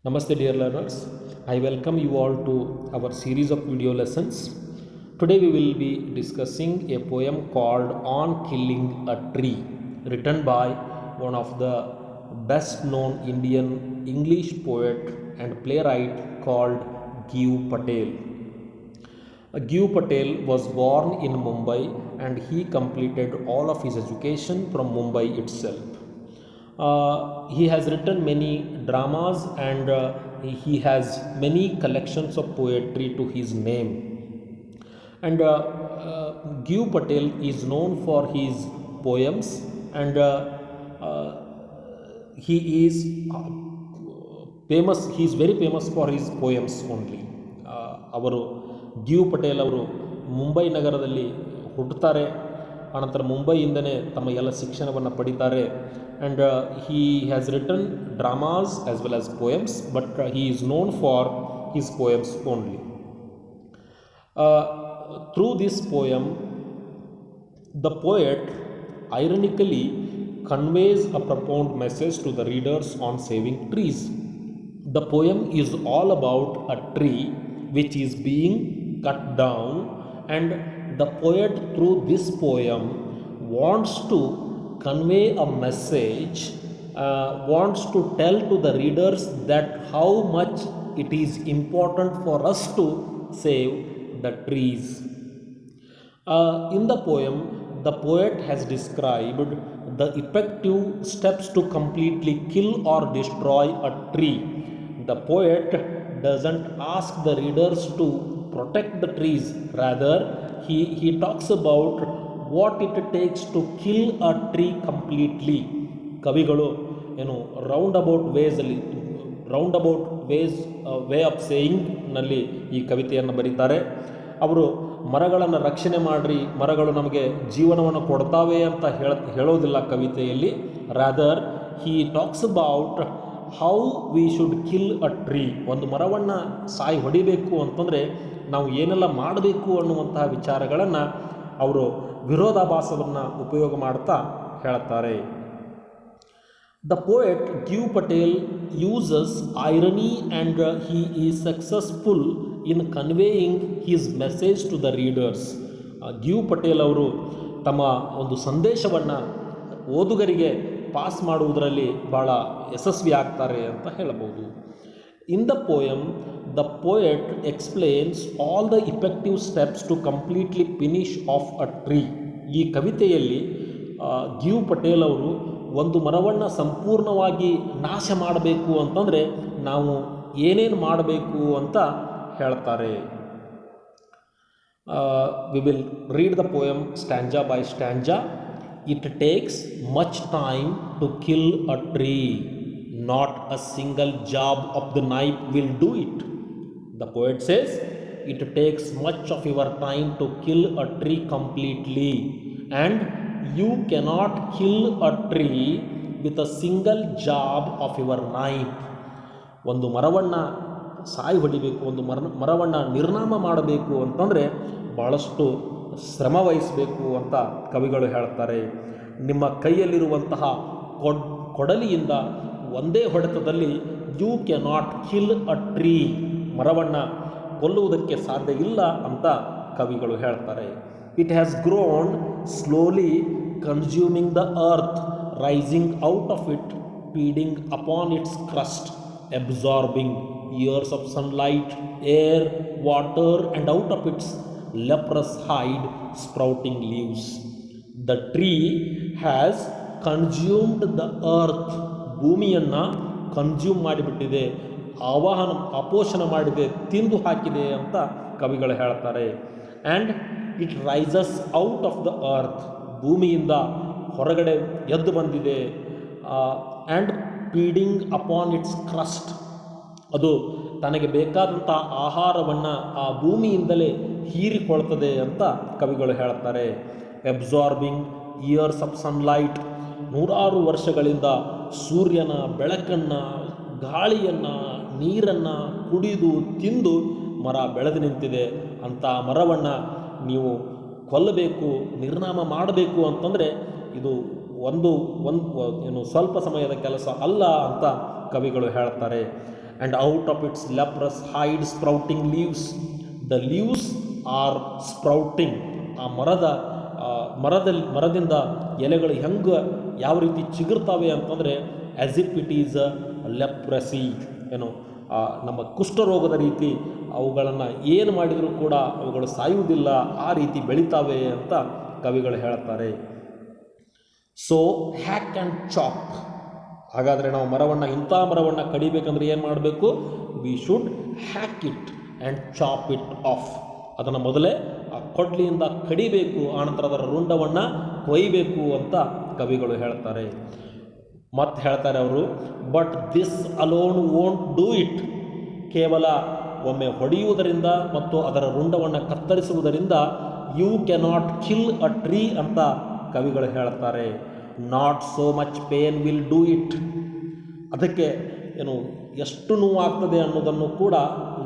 Namaste dear learners, I welcome you all to our series of video lessons. Today we will be discussing a poem called On Killing a Tree, written by one of the best known Indian English poet and playwright called Giu Patel. Giu Patel was born in Mumbai and he completed all of his education from Mumbai itself. He has written many dramas and he has many collections of poetry to his name. And Giu Patel is known for his poems and he is he is very famous for his poems only. ಅವರು ಗಿಯು ಪಟೇಲ್ ಅವರು ಮುಂಬೈ ನಗರದಲ್ಲಿ ಹುಟ್ಟುತ್ತಾರೆ. ಆನಂತರ ಮುಂಬೈಯಿಂದನೇ ತಮ್ಮ ಎಲ್ಲ ಶಿಕ್ಷಣವನ್ನು ಪಡಿತಾರೆ. And he has written dramas as well as poems, but he is known for his poems only. Through this poem, the poet ironically conveys a profound message to the readers on saving trees. The poem is all about a tree which is being cut down, and the poet through this poem wants to convey a message, wants to tell to the readers that how much it is important for us to save the trees. In the poem, the poet has described the effective steps to completely kill or destroy a tree. The poet doesn't ask the readers to protect the trees, rather he talks about what it takes to kill a tree completely. ಕವಿಗಳು ಏನು round about ways way of ಸೇಯಿಂಗ್ನಲ್ಲಿ ಈ ಕವಿತೆಯನ್ನು ಬರೀತಾರೆ. ಅವರು ಮರಗಳನ್ನು ರಕ್ಷಣೆ ಮಾಡಿರಿ, ಮರಗಳು ನಮಗೆ ಜೀವನವನ್ನು ಕೊಡ್ತಾವೆ ಅಂತ ಹೇಳೋದಿಲ್ಲ ಕವಿತೆಯಲ್ಲಿ. Rather he talks about how we should kill a tree. ಒಂದು ಮರವನ್ನು ಹೊಡಿಬೇಕು ಅಂತಂದರೆ ನಾವು ಏನೆಲ್ಲ ಮಾಡಬೇಕು ಅನ್ನುವಂತಹ ವಿಚಾರಗಳನ್ನು ಅವರು ವಿರೋಧಾಭಾಸವನ್ನು ಉಪಯೋಗ ಮಾಡ್ತಾ ಹೇಳ್ತಾರೆ. The poet Giu Patel uses irony and he is successful in conveying his message to the readers. ಗಿಯು Patel ಅವರು ತಮ್ಮ ಒಂದು ಸಂದೇಶವನ್ನು ಓದುಗರಿಗೆ ಪಾಸ್ ಮಾಡುವುದರಲ್ಲಿ ಭಾಳ ಯಶಸ್ವಿ ಆಗ್ತಾರೆ ಅಂತ ಹೇಳಬಹುದು. In the poem, the poet explains all the effective steps to completely finish of a tree. ಈ ಕವಿತೆಯಲ್ಲಿ ಗಿಯು ಪಟೇಲ್ ಅವರು ಒಂದು ಮರವನ್ನು ಸಂಪೂರ್ಣವಾಗಿ ನಾಶ ಮಾಡಬೇಕು ಅಂತಂದರೆ ನಾವು ಏನೇನು ಮಾಡಬೇಕು ಅಂತ ಹೇಳ್ತಾರೆ. We will read the poem stanza by stanza. It takes much time to kill a tree, not a single jab of the knife will do it. The poet says it takes much of your time to kill a tree completely, and you cannot kill a tree with a single jab of your knife. ಒಂದು ಮರವನ್ನು ಹೊಡಿಬೇಕು, ಒಂದು ಮರವನ್ನು ನಿರ್ನಾಮ ಮಾಡಬೇಕು ಅಂತಂದರೆ ಭಾಳಷ್ಟು ಶ್ರಮ ವಹಿಸಬೇಕು ಅಂತ ಕವಿಗಳು ಹೇಳ್ತಾರೆ. ನಿಮ್ಮ ಕೈಯಲ್ಲಿರುವಂತಹ ಕೊಡಲಿಯಿಂದ ಒಂದೇ ಹೊಡೆತದಲ್ಲಿ you cannot kill a tree, ಮರವನ್ನು ಕೊಲ್ಲುವುದಕ್ಕೆ ಸಾಧ್ಯ ಇಲ್ಲ ಅಂತ ಕವಿಗಳು ಹೇಳ್ತಾರೆ. It has grown slowly, consuming the earth, rising out of it, feeding upon its crust, absorbing years of sunlight, air, water, and out of its leprous hide, sprouting leaves. The tree has consumed the earth. ಭೂಮಿಯನ್ನು consume ಮಾಡಿಬಿಟ್ಟಿದೆ, ಅಪೋಷಣ ಮಾಡಿದೆ, ತಿಂದು ಹಾಕಿದೆ ಅಂತ ಕವಿಗಳು ಹೇಳ್ತಾರೆ. And it rises out of the earth, ಭೂಮಿಯಿಂದ ಹೊರಗಡೆ ಎದ್ದು ಬಂದಿದೆ. And feeding upon its crust, ಅದು ತನಗೆ ಬೇಕಾದಂಥ ಆಹಾರವನ್ನು ಆ ಭೂಮಿಯಿಂದಲೇ ಹೀರಿಕೊಳ್ತದೆ ಅಂತ ಕವಿಗಳು ಹೇಳ್ತಾರೆ. ಅಬ್ಸಾರ್ಬಿಂಗ್ ಇಯರ್ಸ್ ಆಫ್ ಸನ್ಲೈಟ್, ನೂರಾರು ವರ್ಷಗಳಿಂದ ಸೂರ್ಯನ ಬೆಳಕನ್ನು, ಗಾಳಿಯನ್ನು, ನೀರನ್ನು ಕುಡಿದು ತಿಂದು ಮರ ಬೆಳೆದು ನಿಂತಿದೆ. ಅಂಥ ಮರವನ್ನು ನೀವು ಕೊಲ್ಲಬೇಕು, ನಿರ್ನಾಮ ಮಾಡಬೇಕು ಅಂತಂದರೆ ಇದು ಒಂದು ಸ್ವಲ್ಪ ಸಮಯದ ಕೆಲಸ ಅಲ್ಲ ಅಂತ ಕವಿಗಳು ಹೇಳ್ತಾರೆ. and out of its leprous hide sprouting leaves. The leaves are sprouting. ಆ ಮರದಿಂದ ಎಲೆಗಳು ಹೆಂಗೆ ಯಾವ ರೀತಿ ಚಿಗುರ್ತಾವೆ ಅಂತಂದರೆ as if it is a leprosy, ಏನು ನಮ್ಮ ಕುಷ್ಠರೋಗದ ರೀತಿ ಅವುಗಳನ್ನು ಏನು ಮಾಡಿದರೂ ಕೂಡ ಅವುಗಳು ಸಾಯುವುದಿಲ್ಲ, ಆ ರೀತಿ ಬೆಳಿತಾವೆ ಅಂತ ಕವಿಗಳು ಹೇಳ್ತಾರೆ. So hack and chop. ಹಾಗಾದರೆ ನಾವು ಇಂಥ ಮರವನ್ನು ಕಡಿಬೇಕಂದ್ರೆ ಏನು ಮಾಡಬೇಕು? We should hack it and chop it off. ಅದನ್ನು ಮೊದಲೇ ಆ ಕೊಡ್ಲಿಯಿಂದ ಕಡಿಬೇಕು, ಆನಂತರ ಅದರ ರುಂಡವನ್ನು ಕೊಯ್ಯಬೇಕು ಅಂತ ಕವಿಗಳು ಹೇಳ್ತಾರೆ. ಮತ್ತು ಹೇಳ್ತಾರೆ ಅವರು, but this alone won't do it. ಕೇವಲ ಒಮ್ಮೆ ಹೊಡೆಯುವುದರಿಂದ ಮತ್ತು ಅದರ ರುಂಡವನ್ನು ಕತ್ತರಿಸುವುದರಿಂದ you cannot kill a tree ಅಂತ ಕವಿಗಳು ಹೇಳ್ತಾರೆ. Not so much pain will do it. ಅದಕ್ಕೆ ಎಷ್ಟು ನೋವಾಗ್ತದೆ ಅನ್ನೋದನ್ನು ಕೂಡ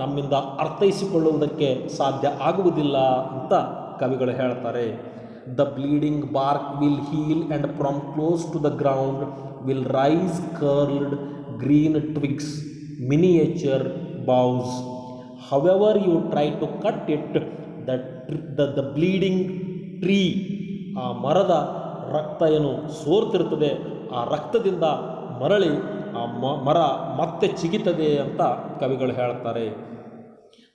ನಮ್ಮಿಂದ ಅರ್ಥೈಸಿಕೊಳ್ಳುವುದಕ್ಕೆ ಸಾಧ್ಯ ಆಗುವುದಿಲ್ಲ ಅಂತ ಕವಿಗಳು ಹೇಳ್ತಾರೆ. The bleeding bark will heal and from close to the ground will rise curled green twigs, miniature boughs. However you try to cut it, the bleeding tree, ಆ ಮರದ ರಕ್ತ ಸೋರ್ತಿರ್ತದೆ, ಆ ರಕ್ತದಿಂದ ಮರಳಿ ಆ ಮರ ಮತ್ತೆ ಚಿಗಿತದೆ ಅಂತ ಕವಿಗಳು ಹೇಳ್ತಾರೆ.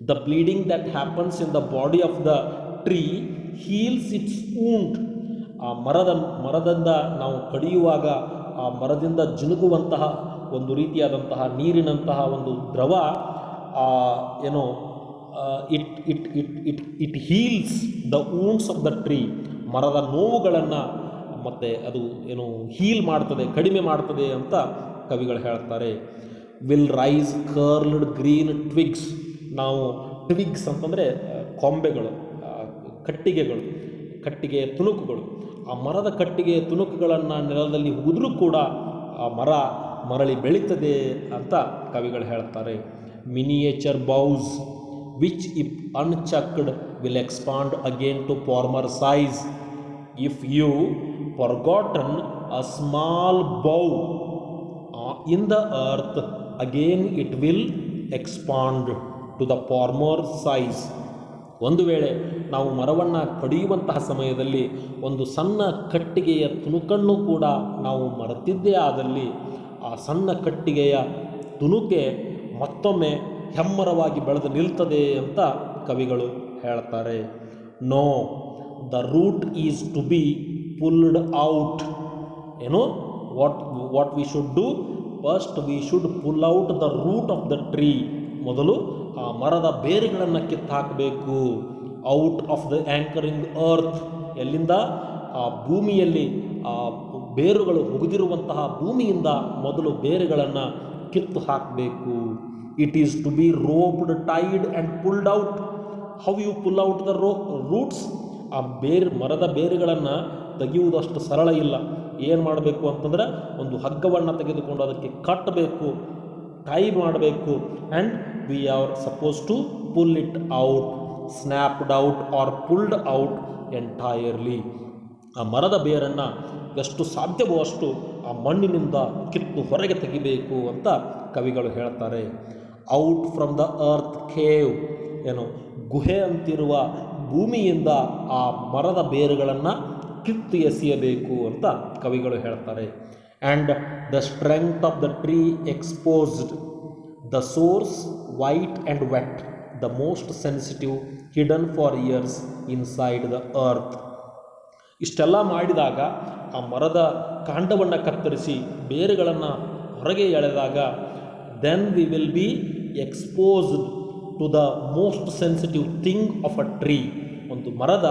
The bleeding that happens in the body of the tree heels it's wound. ಆ ಮರದಿಂದ ನಾವು ಕಡಿಯುವಾಗ ಆ ಮರದಿಂದ ಜಿನುಗುವಂತಹ ಒಂದು ರೀತಿಯಾದಂತಹ ನೀರಿನಂತಹ ಒಂದು ದ್ರವ it heels the wounds of the tree. ಮರದ ನೋವುಗಳನ್ನು ಮತ್ತು ಅದು ಹೀಲ್ ಮಾಡ್ತದೆ, ಕಡಿಮೆ ಮಾಡ್ತದೆ ಅಂತ ಕವಿಗಳು ಹೇಳ್ತಾರೆ. Will rise curled green twigs. ನಾವು ಟ್ವಿಗ್ಸ್ ಅಂತಂದರೆ ಕೊಂಬೆಗಳು, ಕಟ್ಟಿಗೆಯ ತುಣುಕುಗಳು. ಆ ಮರದ ಕಟ್ಟಿಗೆಯ ತುಣುಕುಗಳನ್ನು ನೆಲದಲ್ಲಿ ಹುಗಿದ್ರೂ ಕೂಡ ಆ ಮರ ಮರಳಿ ಬೆಳೀತದೆ ಅಂತ ಕವಿಗಳು ಹೇಳ್ತಾರೆ. Miniature boughs which if unchecked will expand again to former size. If you forgotten a small bough in the earth, again it will expand to the former size. ಒಂದು ವೇಳೆ ನಾವು ಮರವನ್ನು ಕಡಿಯುವಂತಹ ಸಮಯದಲ್ಲಿ ಒಂದು ಸಣ್ಣ ಕಟ್ಟಿಗೆಯ ತುಣುಕನ್ನು ಕೂಡ ನಾವು ಮರೆತಿದ್ದೇ ಆದಲ್ಲಿ ಆ ಸಣ್ಣ ಕಟ್ಟಿಗೆಯ ತುಣುಕೆ ಮತ್ತೊಮ್ಮೆ ಹೆಮ್ಮರವಾಗಿ ಬೆಳೆದು ನಿಲ್ತದೆ ಅಂತ ಕವಿಗಳು ಹೇಳ್ತಾರೆ. No, the root is to be pulled out. What we should do? First we should pull out the root of the tree. ಮೊದಲು ಆ ಮರದ ಬೇರುಗಳನ್ನು ಕಿತ್ತು ಹಾಕಬೇಕು. Out of the anchoring earth. ಎಲ್ಲಿಂದ? ಆ ಭೂಮಿಯಲ್ಲಿ ಆ ಬೇರುಗಳು ಹುಗಿದಿರುವಂತಹ ಭೂಮಿಯಿಂದ ಮೊದಲು ಬೇರುಗಳನ್ನು ಕಿತ್ತು ಹಾಕಬೇಕು. It is to be roped, tied and pulled out. How you pull out the roots? ಆ ಮರದ ಬೇರುಗಳನ್ನು ತೆಗೆಯುವುದಷ್ಟು ಸರಳ ಇಲ್ಲ. ಏನು ಮಾಡಬೇಕು ಅಂತಂದ್ರೆ ಒಂದು ಹಗ್ಗವನ್ನು ತೆಗೆದುಕೊಂಡು ಅದಕ್ಕೆ ಕಟ್ಟಬೇಕು, ಟೈ ಮಾಡಬೇಕು. And we are suppose to pull it out, snapped out or pulled out entirely. ಆ ಮರದ ಬೇರನ್ನು ಎಷ್ಟು ಸಾಧ್ಯವೋ ಅಷ್ಟು ಆ ಮಣ್ಣಿನಿಂದ ಕಿತ್ತು ಹೊರಗೆ ತೆಗಿಬೇಕು ಅಂತ ಕವಿಗಳು ಹೇಳ್ತಾರೆ. Out from the earth cave. ಗುಹೆ ಅಂತಿರುವ ಭೂಮಿಯಿಂದ ಆ ಮರದ ಬೇರುಗಳನ್ನು ಕಿತ್ತು ಎಸೆಯಬೇಕು ಅಂತ ಕವಿಗಳು ಹೇಳ್ತಾರೆ. And the strength of the tree exposed, the source white and wet, the most sensitive hidden for years inside the earth. ಇಷ್ಟೆಲ್ಲ ಮಾಡಿದಾಗ ಆ ಮರದ ಕಾಂಡವನ್ನು ಕತ್ತರಿಸಿ ಬೇರುಗಳನ್ನು ಹೊರಗೆ ಎಳೆದಾಗ then we will be exposed to the most sensitive thing of a tree. ಒಂದು ಮರದ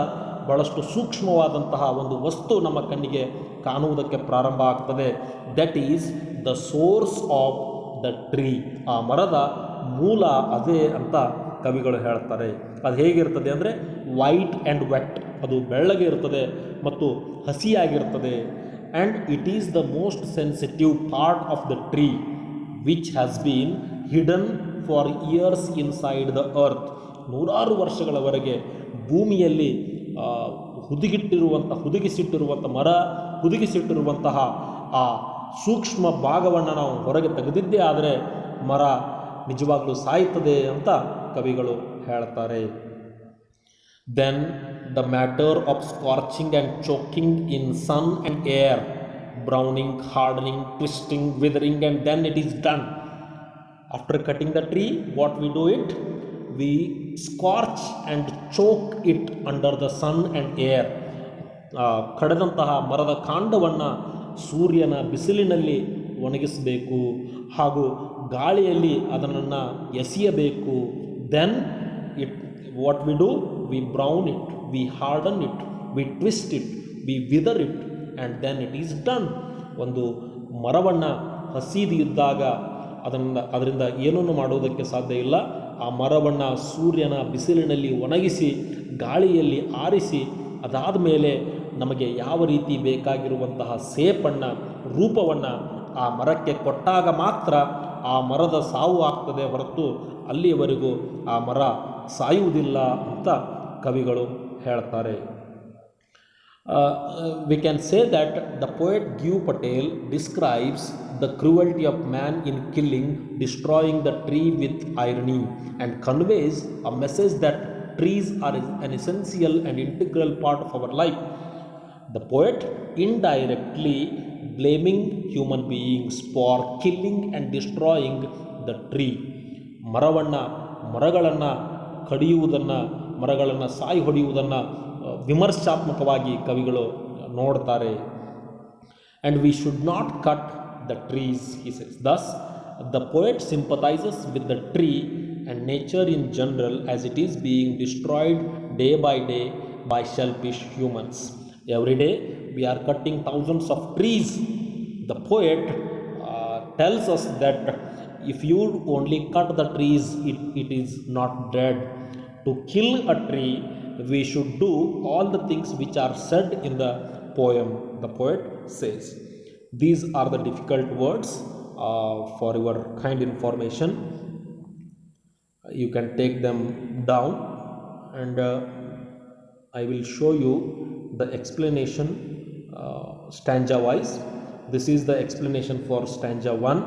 ಬಹಳಷ್ಟು ಸೂಕ್ಷ್ಮವಾದಂತಹ ಒಂದು ವಸ್ತು ನಮ್ಮ ಕಣ್ಣಿಗೆ ಕಾಣುವುದಕ್ಕೆ ಪ್ರಾರಂಭ ಆಗ್ತದೆ. That is the source of the tree. ಆ ಮರದ ಮೂಲ ಅದೇ ಅಂತ ಕವಿಗಳು ಹೇಳ್ತಾರೆ. ಅದು ಹೇಗಿರ್ತದೆ ಅಂದರೆ ವೈಟ್ ಆ್ಯಂಡ್ ವೆಟ್. ಅದು ಬೆಳ್ಳಗೆ ಇರ್ತದೆ ಮತ್ತು ಹಸಿಯಾಗಿರ್ತದೆ. And it is the most sensitive part of the tree which has been hidden for years inside the earth. ನೂರಾರು ವರ್ಷಗಳವರೆಗೆ ಭೂಮಿಯಲ್ಲಿ ಹುದುಗಿಸಿಟ್ಟಿರುವಂತಹ ಆ ಸೂಕ್ಷ್ಮ ಭಾಗವನ್ನು ನಾವು ಹೊರಗೆ ತೆಗೆದಿದ್ದೇ ಆದರೆ ಮರ ನಿಜವಾಗ್ಲೂ ಸಾಯ್ತದೆ ಅಂತ ಕವಿಗಳು ಹೇಳ್ತಾರೆ. Then the matter of scorching and choking in sun and air, browning, hardening, twisting, withering, and then it is done. After cutting the tree, what we do it? We scorch and choke it under the sun and air. ಕಡದಂತಹ ಮರದ ಕಾಂಡವನ್ನು ಸೂರ್ಯನ ಬಿಸಿಲಿನಲ್ಲಿ ಒಣಗಿಸಬೇಕು ಹಾಗೂ ಗಾಳಿಯಲ್ಲಿ ಅದನ್ನು ಎಸೆಯಬೇಕು. Then it what we do, we brown it, we harden it, we twist it, we wither it, and then it is done. ಒಂದು ಮರವನ್ನು ಹಸಿದು ಇದ್ದಾಗ ಅದರಿಂದ ಏನನ್ನು ಮಾಡುವುದಕ್ಕೆ ಸಾಧ್ಯ ಇಲ್ಲ. ಆ ಮರವನ್ನು ಸೂರ್ಯನ ಬಿಸಿಲಿನಲ್ಲಿ ಒಣಗಿಸಿ ಗಾಳಿಯಲ್ಲಿ ಆರಿಸಿ ಅದಾದ ಮೇಲೆ ನಮಗೆ ಯಾವ ರೀತಿ ಬೇಕಾಗಿರುವಂತಹ ಸೇಪನ್ನು, ರೂಪವನ್ನು ಆ ಮರಕ್ಕೆ ಕೊಟ್ಟಾಗ ಮಾತ್ರ ಆ ಮರದ ಸಾವು ಆಗ್ತದೆ ಹೊರತು ಅಲ್ಲಿಯವರೆಗೂ ಆ ಮರ ಸಾಯುವುದಿಲ್ಲ ಅಂತ ಕವಿಗಳು ಹೇಳ್ತಾರೆ. We can say that the poet Giu Patel describes the cruelty of man in killing, destroying the tree with irony, and conveys a message that trees are an essential and integral part of our life. The poet indirectly blaming human beings for killing and destroying the tree. ಮರಗಳನ್ನು ಕಡಿಯುವುದನ್ನು, ಮರಗಳನ್ನು ಸಾಯಿ ಹೊಡೆಯುವುದನ್ನು ವಿಮರ್ಶಾತ್ಮಕವಾಗಿ ಕವಿಗಳು ನೋಡ್ತಾರೆ. And we should not cut the trees, he says. Thus, the poet sympathizes with the tree and nature in general as it is being destroyed day by day by selfish humans. Every day we are cutting thousands of trees. The poet tells us that if you only cut the trees, it is not dead. To kill a tree, we should do all the things which are said in the poem, the poet says. These are the difficult words for your kind information. You can take them down and I will show you the explanation stanza wise. This is the explanation for stanza 1.